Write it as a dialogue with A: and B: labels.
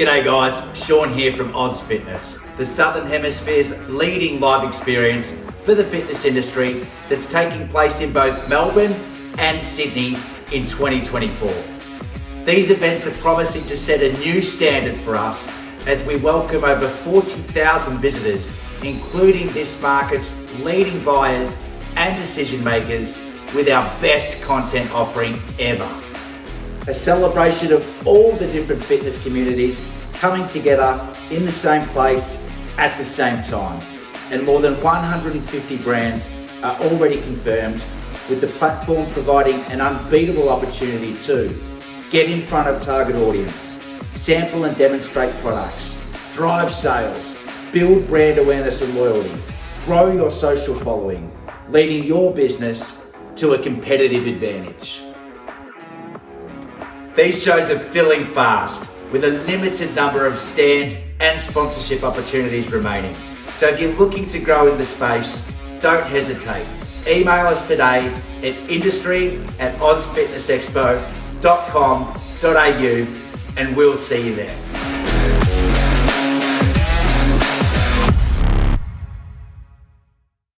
A: G'day guys, Sean here from AusFitness, the Southern Hemisphere's leading live experience for the fitness industry that's taking place in both Melbourne and Sydney in 2024. These events are promising to set a new standard for us as we welcome over 40,000 visitors, including this market's leading buyers and decision makers, with our best content offering ever. A celebration of all the different fitness communities coming together in the same place at the same time. And more than 150 brands are already confirmed, with the platform providing an unbeatable opportunity to get in front of target audience, sample and demonstrate products, drive sales, build brand awareness and loyalty, grow your social following, leading your business to a competitive advantage. These shows are filling fast, with a limited number of stand and sponsorship opportunities remaining. So if you're looking to grow in the space, don't hesitate. Email us today at industry@ausfitnessexpo.com.au and we'll see you there.